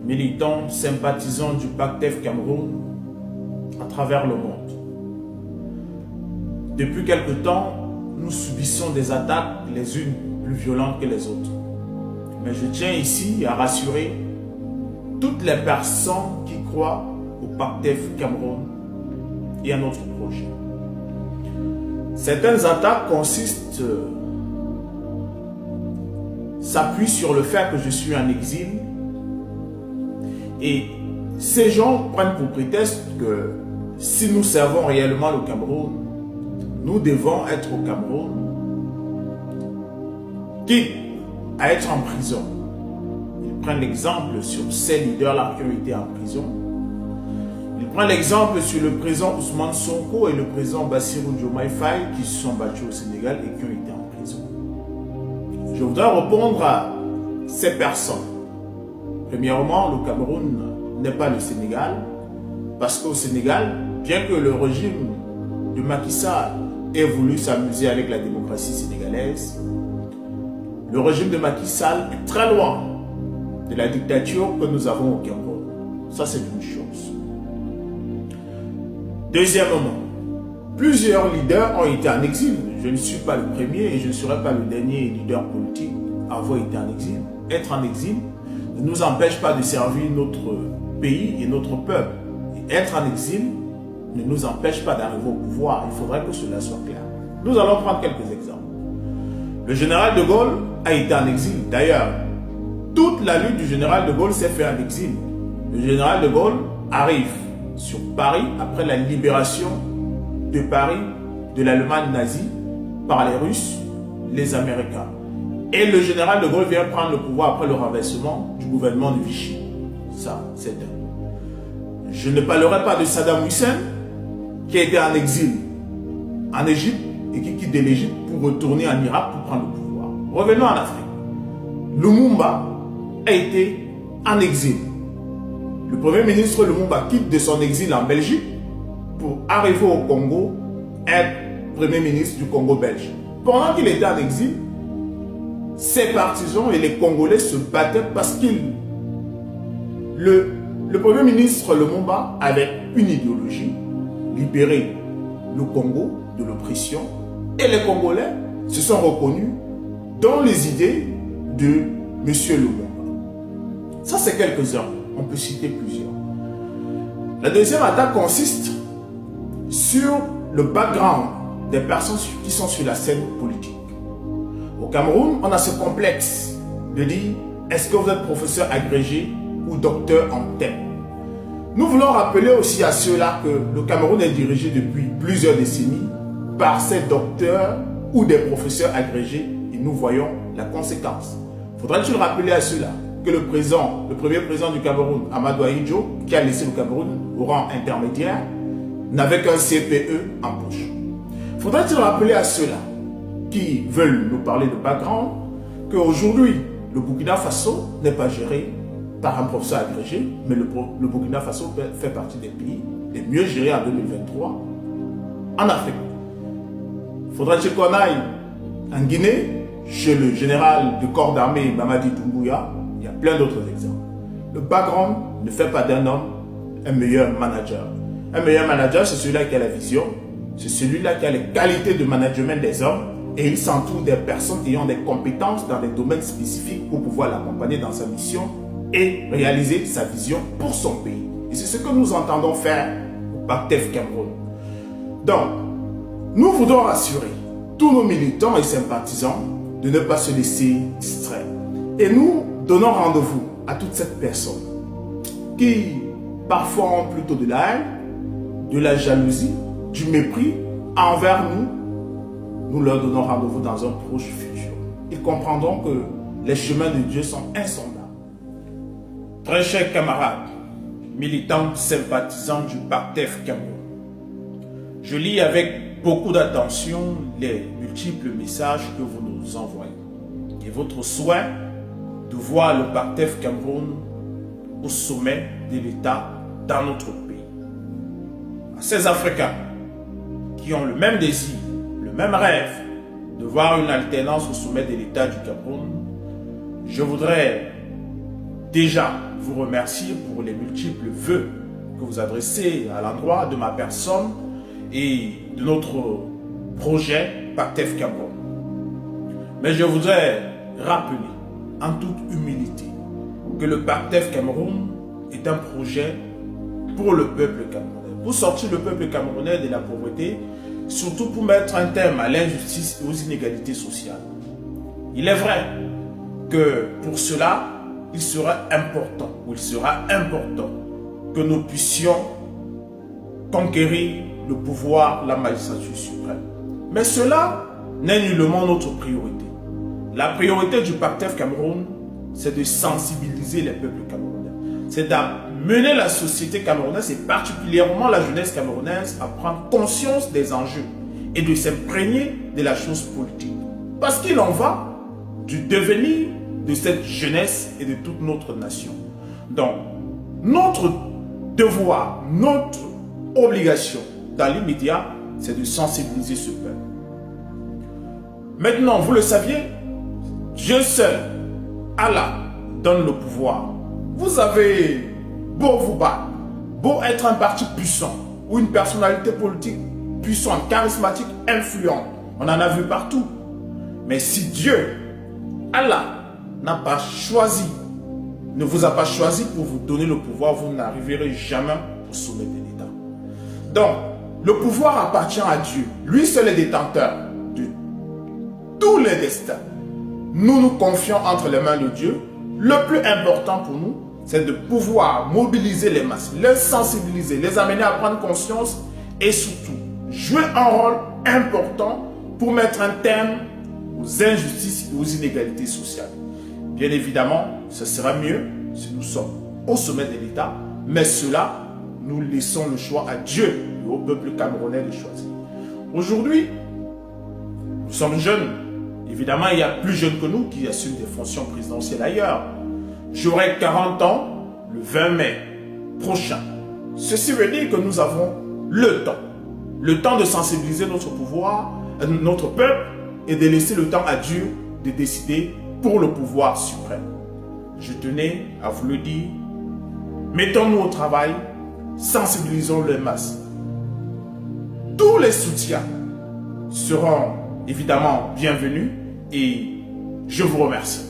militants, sympathisants du PACTEF Cameroun à travers le monde. Depuis quelque temps, nous subissons des attaques les unes plus violentes que les autres. Mais je tiens ici à rassurer toutes les personnes qui croient au PACTEF Cameroun et à notre projet. Certaines attaques s'appuient sur le fait que je suis en exil et ces gens prennent pour prétexte que si nous servons réellement le Cameroun, nous devons être au Cameroun, quitte à être en prison. Ils prennent l'exemple sur ces leaders-là qui ont été en prison. Ils prennent l'exemple sur le président Ousmane Sonko et le président Bassirou Diomaye Faye qui se sont battus au Sénégal et qui ont été en prison. Je voudrais répondre à ces personnes. Premièrement, le Cameroun n'est pas le Sénégal, parce qu'au Sénégal, bien que le régime de Macky Sall ait voulu s'amuser avec la démocratie sénégalaise, le régime de Macky Sall est très loin de la dictature que nous avons au Cameroun. Ça, c'est une chose. Deuxièmement, plusieurs leaders ont été en exil. Je ne suis pas le premier et je ne serai pas le dernier leader politique à avoir été en exil. Être en exil ne nous empêche pas de servir notre pays et notre peuple. Et être en exil ne nous empêche pas d'arriver au pouvoir. Il faudrait que cela soit clair. Nous allons prendre quelques exemples. Le général de Gaulle a été en exil. D'ailleurs, toute la lutte du général de Gaulle s'est faite en exil. Le général de Gaulle arrive sur Paris après la libération de Paris de l'Allemagne nazie par les Russes, les Américains. Et le général de Gaulle vient prendre le pouvoir après le renversement du gouvernement de Vichy. Ça, c'est un. Je ne parlerai pas de Saddam Hussein, qui a été en exil en Égypte et qui quitte de l'Égypte pour retourner en Irak pour prendre le pouvoir. Revenons en Afrique. Lumumba a été en exil. Le premier ministre Lumumba quitte de son exil en Belgique pour arriver au Congo, être premier ministre du Congo belge. Pendant qu'il était en exil, ses partisans et les Congolais se battaient parce le premier ministre Lumumba avait une idéologie, libérer le Congo de l'oppression, et les Congolais se sont reconnus dans les idées de M. Lumumba. Ça, c'est quelques-uns. On peut citer plusieurs. La deuxième attaque consiste sur le background des personnes qui sont sur la scène politique. Au Cameroun, on a ce complexe de dire est-ce que vous êtes professeur agrégé ou docteur en thème. Nous voulons rappeler aussi à ceux-là que le Cameroun est dirigé depuis plusieurs décennies par ces docteurs ou des professeurs agrégés et nous voyons la conséquence. Faudrait-il rappeler à ceux-là que le premier président du Cameroun, Amadou Ahidjo, qui a laissé le Cameroun au rang intermédiaire, n'avait qu'un CPE en poche. Faudrait-il rappeler à ceux-là qui veulent nous parler de background qu'aujourd'hui, le Burkina Faso n'est pas géré par un professeur agrégé, mais le Burkina Faso fait partie des pays les mieux gérés en 2023 en Afrique. Faudrait-il qu'on aille en Guinée, chez le général du corps d'armée Mamadi Doumbouya? Il y a plein d'autres exemples. Le background ne fait pas d'un homme un meilleur manager. Un meilleur manager, c'est celui-là qui a la vision, c'est celui-là qui a les qualités de management des hommes et il s'entoure des personnes ayant des compétences dans des domaines spécifiques pour pouvoir l'accompagner dans sa mission et réaliser sa vision pour son pays. Et c'est ce que nous entendons faire au PACTEF Cameroun. Donc, nous voudrons rassurer tous nos militants et sympathisants de ne pas se laisser distraire. Et nous donnons rendez-vous à toutes ces personnes qui parfois ont plutôt de la haine, de la jalousie, du mépris envers nous. Nous leur donnons rendez-vous dans un proche futur. Ils comprendront que les chemins de Dieu sont insondables. Très chers camarades, militants, sympathisants du PACTEF Cameroun, je lis avec beaucoup d'attention les multiples messages que vous nous envoyez et votre souhait de voir le PACTEF Cameroun au sommet de l'État dans notre pays. À ces Africains qui ont le même désir, le même rêve de voir une alternance au sommet de l'État du Cameroun, je voudrais déjà vous remercier pour les multiples vœux que vous adressez à l'endroit de ma personne et de notre projet PACTEF Cameroun. Mais je voudrais rappeler en toute humilité que le PACTEF Cameroun est un projet pour le peuple camerounais, pour sortir le peuple camerounais de la pauvreté, surtout pour mettre un terme à l'injustice et aux inégalités sociales. Il est vrai que pour cela, il sera important que nous puissions conquérir le pouvoir, la magistrature suprême. Mais cela n'est nullement notre priorité. La priorité du PACTEF Cameroun, c'est de sensibiliser les peuples camerounais. C'est d'amener la société camerounaise et particulièrement la jeunesse camerounaise à prendre conscience des enjeux et de s'imprégner de la chose politique. Parce qu'il en va du devenir de cette jeunesse et de toute notre nation. Donc, notre devoir, notre obligation dans l'immédiat, c'est de sensibiliser ce peuple. Maintenant, vous le saviez, Dieu seul, Allah, donne le pouvoir. Vous avez beau vous battre, beau être un parti puissant ou une personnalité politique puissante, charismatique, influente, on en a vu partout. Mais si Dieu, Allah, n'a pas choisi, ne vous a pas choisi pour vous donner le pouvoir, vous n'arriverez jamais au sommet de l'État. Donc, le pouvoir appartient à Dieu. Lui seul est détenteur de tous les destins. Nous nous confions entre les mains de Dieu. Le plus important pour nous, c'est de pouvoir mobiliser les masses, les sensibiliser, les amener à prendre conscience et surtout jouer un rôle important pour mettre un terme aux injustices et aux inégalités sociales. Bien évidemment, ce sera mieux si nous sommes au sommet de l'État, mais cela, nous laissons le choix à Dieu et au peuple camerounais de choisir. Aujourd'hui, nous sommes jeunes. Évidemment, il y a plus jeunes que nous qui assument des fonctions présidentielles ailleurs. J'aurai 40 ans le 20 mai prochain. Ceci veut dire que nous avons le temps de sensibiliser notre pouvoir, notre peuple, et de laisser le temps à Dieu de décider pour le pouvoir suprême. Je tenais à vous le dire, mettons-nous au travail, sensibilisons les masses. Tous les soutiens seront évidemment bienvenus et je vous remercie.